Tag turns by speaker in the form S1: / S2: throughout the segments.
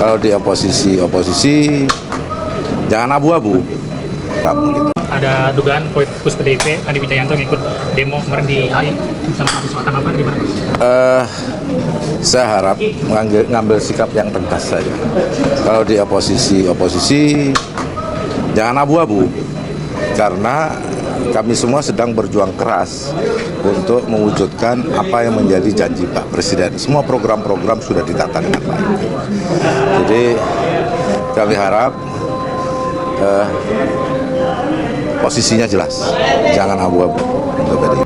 S1: Kalau di oposisi jangan abu-abu.
S2: Ada dugaan politikus PDIP Adi Wijayanto ngikut demo kemarin di HI sama mahasiswa, tanggapan gimana?
S1: Saya harap ngambil sikap yang tegas saja. Kalau di oposisi jangan abu-abu, karena kami semua sedang berjuang keras untuk mewujudkan apa yang menjadi janji Pak Presiden. Semua program-program sudah ditata dengan baik. Jadi kami harap posisinya jelas, jangan abu-abu.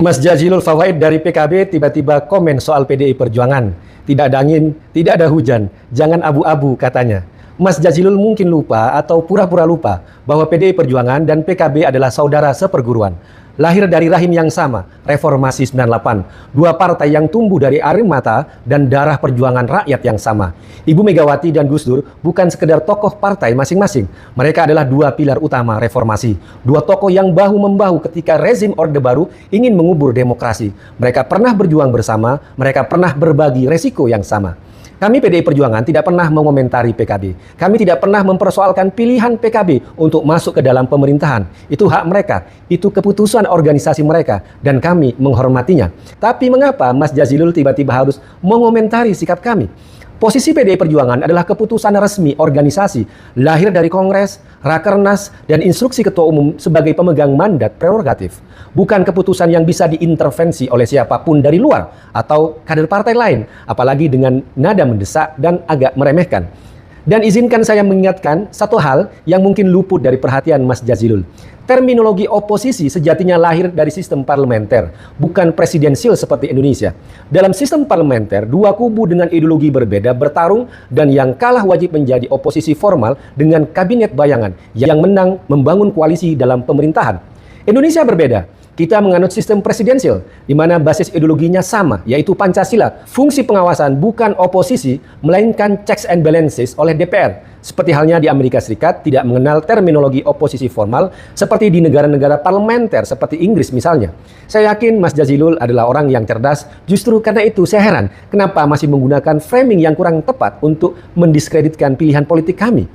S3: Mas Jazilul Fawait dari PKB tiba-tiba komen soal PDI Perjuangan. Tidak ada angin, tidak ada hujan, jangan abu-abu katanya. Mas Jazilul mungkin lupa atau pura-pura lupa bahwa PDI Perjuangan dan PKB adalah saudara seperguruan. Lahir dari rahim yang sama, Reformasi 98. Dua partai yang tumbuh dari air mata dan darah perjuangan rakyat yang sama. Ibu Megawati dan Gus Dur bukan sekedar tokoh partai masing-masing. Mereka adalah dua pilar utama reformasi. Dua tokoh yang bahu-membahu ketika rezim Orde Baru ingin mengubur demokrasi. Mereka pernah berjuang bersama, mereka pernah berbagi resiko yang sama. Kami PDI Perjuangan tidak pernah mengomentari PKB. Kami tidak pernah mempersoalkan pilihan PKB untuk masuk ke dalam pemerintahan. Itu hak mereka, itu keputusan organisasi mereka, dan kami menghormatinya. Tapi mengapa Mas Jazilul tiba-tiba harus mengomentari sikap kami? Posisi PDI Perjuangan adalah keputusan resmi organisasi, lahir dari Kongres, Rakernas, dan instruksi Ketua Umum sebagai pemegang mandat prerogatif. Bukan keputusan yang bisa diintervensi oleh siapapun dari luar atau kader partai lain, apalagi dengan nada mendesak dan agak meremehkan. Dan izinkan saya mengingatkan satu hal yang mungkin luput dari perhatian Mas Jazilul. Terminologi oposisi sejatinya lahir dari sistem parlementer, bukan presidensial seperti Indonesia. Dalam sistem parlementer, dua kubu dengan ideologi berbeda bertarung dan yang kalah wajib menjadi oposisi formal dengan kabinet bayangan. Yang menang membangun koalisi dalam pemerintahan. Indonesia berbeda. Kita menganut sistem presidensial, di mana basis ideologinya sama, yaitu Pancasila. Fungsi pengawasan bukan oposisi, melainkan checks and balances oleh DPR. Seperti halnya di Amerika Serikat, tidak mengenal terminologi oposisi formal, seperti di negara-negara parlementer, seperti Inggris misalnya. Saya yakin Mas Jazilul adalah orang yang cerdas, justru karena itu saya heran, kenapa masih menggunakan framing yang kurang tepat untuk mendiskreditkan pilihan politik kami.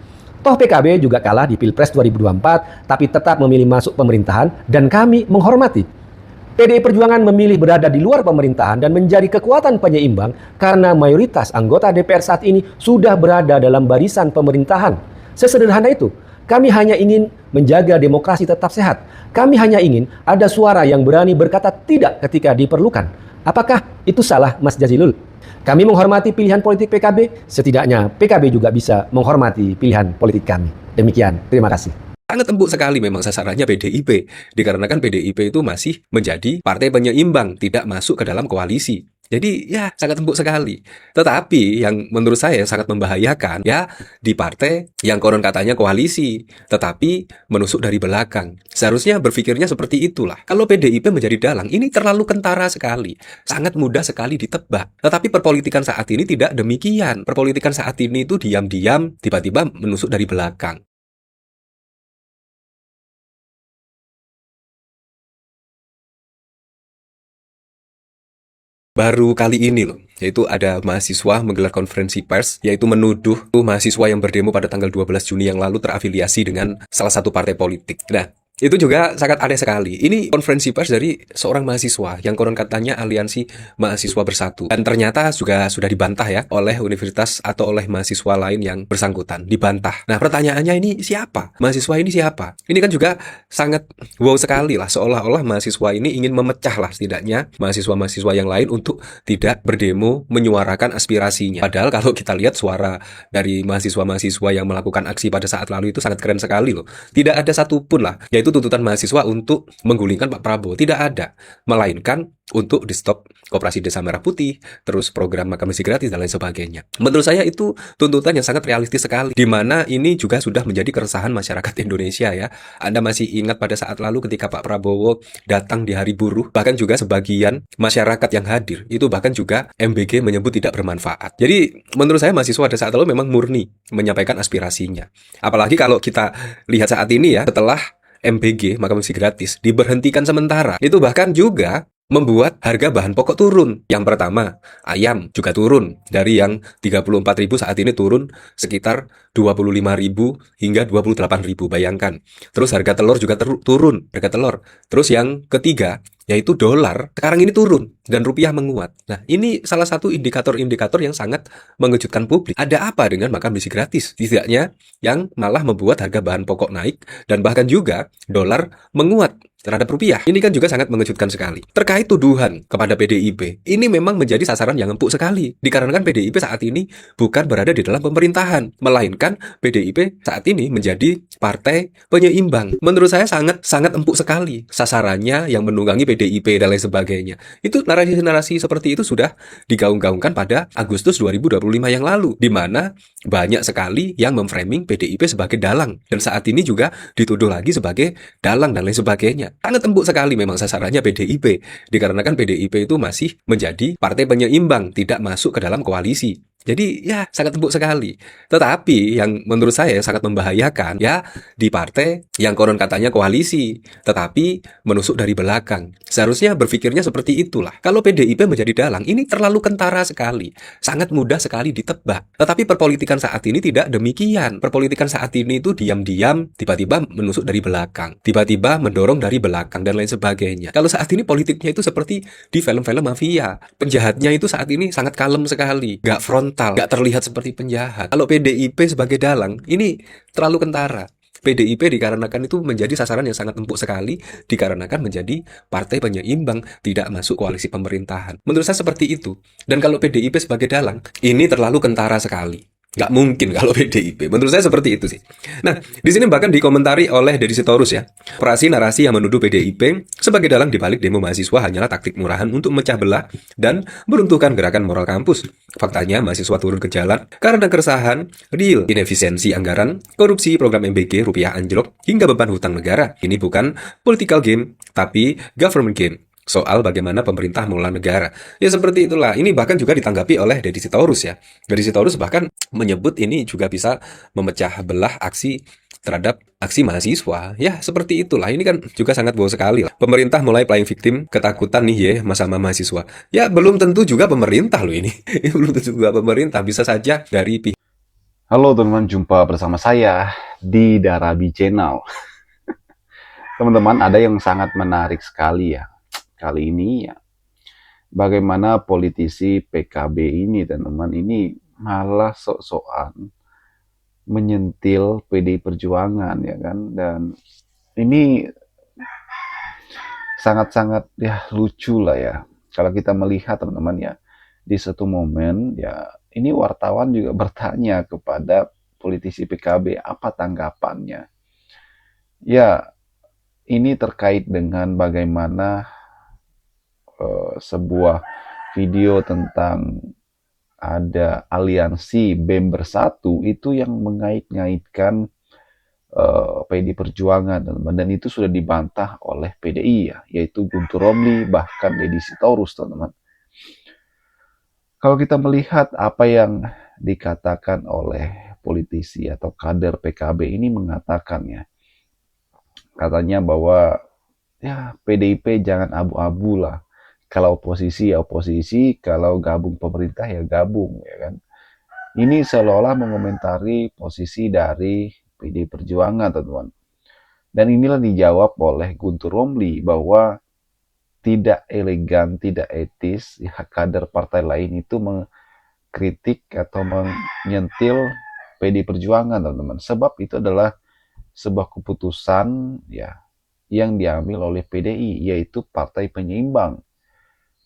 S3: Toh PKB juga kalah di Pilpres 2024, tapi tetap memilih masuk pemerintahan dan kami menghormati. PDI Perjuangan memilih berada di luar pemerintahan dan menjadi kekuatan penyeimbang karena mayoritas anggota DPR saat ini sudah berada dalam barisan pemerintahan. Sesederhana itu, kami hanya ingin menjaga demokrasi tetap sehat. Kami hanya ingin ada suara yang berani berkata tidak ketika diperlukan. Apakah itu salah, Mas Jazilul? Kami menghormati pilihan politik PKB, setidaknya PKB juga bisa menghormati pilihan politik kami. Demikian, terima kasih.
S4: Sangat empuk sekali memang sasarannya PDIP, dikarenakan PDIP itu masih menjadi partai penyeimbang, tidak masuk ke dalam koalisi. Jadi ya sangat empuk sekali. Tetapi yang menurut saya sangat membahayakan ya di partai yang konon katanya koalisi, tetapi menusuk dari belakang. Seharusnya berpikirnya seperti itulah. Kalau PDIP menjadi dalang, ini terlalu kentara sekali. Sangat mudah sekali ditebak. Tetapi perpolitikan saat ini tidak demikian. Perpolitikan saat ini itu diam-diam tiba-tiba menusuk dari belakang. Baru kali ini loh, yaitu ada mahasiswa menggelar konferensi pers, yaitu menuduh mahasiswa yang berdemo pada tanggal 12 Juni yang lalu terafiliasi dengan salah satu partai politik. Nah, itu juga sangat aneh sekali. Ini konferensi pers dari seorang mahasiswa yang konon katanya Aliansi Mahasiswa Bersatu. Dan ternyata juga sudah dibantah ya oleh universitas atau oleh mahasiswa lain yang bersangkutan. Dibantah. Nah, pertanyaannya ini siapa? Mahasiswa ini siapa? Ini kan juga sangat wow sekali lah. Seolah-olah mahasiswa ini ingin memecah lah setidaknya mahasiswa-mahasiswa yang lain untuk tidak berdemo menyuarakan aspirasinya. Padahal kalau kita lihat suara dari mahasiswa-mahasiswa yang melakukan aksi pada saat lalu itu sangat keren sekali loh. Tidak ada satupun lah, yaitu tuntutan mahasiswa untuk menggulingkan Pak Prabowo. Tidak ada. Melainkan untuk di stop Koperasi Desa Merah Putih, terus program makan nasi gratis dan lain sebagainya. Menurut saya itu tuntutan yang sangat realistis sekali, di mana ini juga sudah menjadi keresahan masyarakat Indonesia ya. Anda masih ingat pada saat lalu ketika Pak Prabowo datang di hari buruh, bahkan juga sebagian masyarakat yang hadir, itu bahkan juga MBG menyebut tidak bermanfaat. Jadi menurut saya mahasiswa pada saat lalu memang murni menyampaikan aspirasinya. Apalagi kalau kita lihat saat ini ya, setelah MBG makan nasi gratis diberhentikan sementara, itu bahkan juga membuat harga bahan pokok turun. Yang pertama, ayam juga turun. Dari yang 34.000 saat ini turun sekitar 25.000 hingga 28.000, bayangkan. Terus harga telur juga turun, harga telur. Terus yang ketiga, yaitu dolar, sekarang ini turun dan rupiah menguat. Nah, ini salah satu indikator-indikator yang sangat mengejutkan publik. Ada apa dengan makan berisi gratis? Setidaknya yang malah membuat harga bahan pokok naik dan bahkan juga dolar menguat terhadap rupiah. Ini kan juga sangat mengejutkan sekali. Terkait tuduhan kepada PDIP, ini memang menjadi sasaran yang empuk sekali. Dikarenakan PDIP saat ini bukan berada di dalam pemerintahan, melainkan PDIP saat ini menjadi partai penyeimbang. Menurut saya sangat empuk sekali sasarannya yang menunggangi PDIP dan lain sebagainya. Itu narasi-narasi seperti itu sudah digaung-gaungkan pada Agustus 2025 yang lalu, di mana banyak sekali yang memframing PDIP sebagai dalang, dan saat ini juga dituduh lagi sebagai dalang dan lain sebagainya. Sangat empuk sekali memang sasarannya PDIP, dikarenakan PDIP itu masih menjadi partai penyeimbang, tidak masuk ke dalam koalisi. Jadi ya sangat empuk sekali. Tetapi yang menurut saya sangat membahayakan ya di partai yang konon katanya koalisi, tetapi menusuk dari belakang. Seharusnya berpikirnya seperti itulah. Kalau PDIP menjadi dalang, ini terlalu kentara sekali. Sangat mudah sekali ditebak. Tetapi perpolitikan saat ini tidak demikian. Perpolitikan saat ini itu diam-diam, tiba-tiba menusuk dari belakang. Tiba-tiba mendorong dari belakang dan lain sebagainya. Kalau saat ini politiknya itu seperti di film-film mafia. Penjahatnya itu saat ini sangat kalem sekali. Gak frontal, gak terlihat seperti penjahat. Kalau PDIP sebagai dalang, ini terlalu kentara. PDIP dikarenakan itu menjadi sasaran yang sangat empuk sekali, dikarenakan menjadi partai penyeimbang, tidak masuk koalisi pemerintahan. Menurut saya seperti itu. Dan kalau PDIP sebagai dalang, ini terlalu kentara sekali. Nggak mungkin kalau PDIP. Menurut saya seperti itu sih. Nah, di sini bahkan dikomentari oleh Deddy Sitorus ya. Operasi narasi yang menuduh PDIP sebagai dalang dibalik demo mahasiswa hanyalah taktik murahan untuk memecah belah dan meruntuhkan gerakan moral kampus. Faktanya mahasiswa turun ke jalan karena keresahan, real, inefisiensi anggaran, korupsi program MBG, rupiah anjlok, hingga beban hutang negara. Ini bukan political game, tapi government game. Soal bagaimana pemerintah mengelola negara. Ya seperti itulah. Ini bahkan juga ditanggapi oleh Deddy Sitorus ya. Deddy Sitorus bahkan menyebut ini juga bisa memecah belah aksi terhadap aksi mahasiswa. Ya seperti itulah. Ini kan juga sangat bohong sekali lah. Pemerintah mulai playing victim, ketakutan nih ya sama mahasiswa. Ya belum tentu juga pemerintah loh ini. Belum tentu juga pemerintah. Bisa saja dari pihak.
S5: Halo teman-teman, jumpa bersama saya di Darabi Channel. Teman-teman, ada yang sangat menarik sekali ya. Kali ini ya, bagaimana politisi PKB ini, teman-teman, ini malah sok-sokan menyentil PDI Perjuangan ya kan. Dan ini sangat-sangat ya lucu lah ya. Kalau kita melihat teman-teman ya, di satu momen ya, ini wartawan juga bertanya kepada politisi PKB apa tanggapannya. Ya, ini terkait dengan bagaimana sebuah video tentang ada aliansi BEM Bersatu itu yang mengait-ngaitkan PDI Perjuangan, teman-teman, dan itu sudah dibantah oleh PDI ya, yaitu Guntur Romli bahkan Deddy Sitorus, teman-teman. Kalau kita melihat apa yang dikatakan oleh politisi atau kader PKB ini mengatakan ya, katanya bahwa ya PDIP jangan abu-abu lah. Kalau oposisi ya oposisi, kalau gabung pemerintah ya gabung ya kan. Ini seolah-olah mengomentari posisi dari PDI Perjuangan, teman-teman. Dan inilah dijawab oleh Guntur Romli bahwa tidak elegan, tidak etis ya, kader partai lain itu mengkritik atau menyentil PDI Perjuangan, teman-teman. Sebab itu adalah sebuah keputusan ya yang diambil oleh PDI, yaitu partai penyeimbang.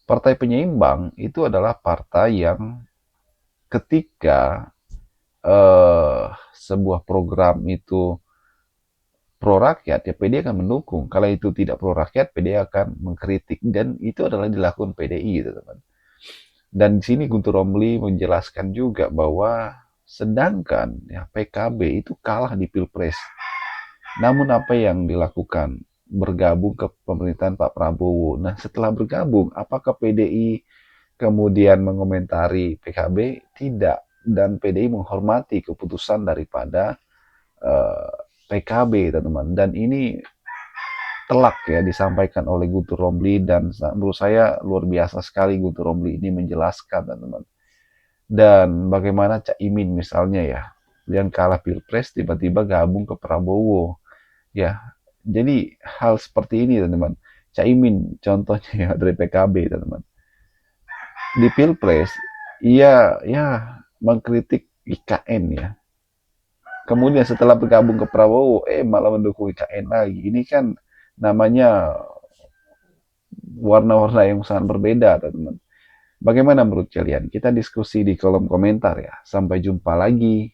S5: Partai penyeimbang itu adalah partai yang ketika sebuah program itu pro rakyat, ya PDI akan mendukung. Kalau itu tidak pro rakyat, PDI akan mengkritik. Dan itu adalah dilakukan PDI, teman-teman. Dan di sini Guntur Romli menjelaskan juga bahwa sedangkan ya, PKB itu kalah di Pilpres. Namun apa yang dilakukan? Bergabung ke pemerintahan Pak Prabowo. Nah, setelah bergabung, apakah PDI kemudian mengomentari PKB? Tidak. Dan PDI menghormati keputusan daripada PKB, teman-teman. Dan ini telak ya disampaikan oleh Guntur Romli, dan menurut saya luar biasa sekali Guntur Romli ini menjelaskan, teman-teman. Dan bagaimana Cak Imin misalnya ya, yang kalah pilpres tiba-tiba gabung ke Prabowo ya. Jadi hal seperti ini, teman-teman. Cak Imin contohnya ya dari PKB, teman-teman. Di pilpres ia ya mengkritik IKN ya. Kemudian setelah bergabung ke Prabowo, malah mendukung IKN lagi. Ini kan namanya warna-warna yang sangat berbeda, teman-teman. Bagaimana menurut kalian? Kita diskusi di kolom komentar ya. Sampai jumpa lagi.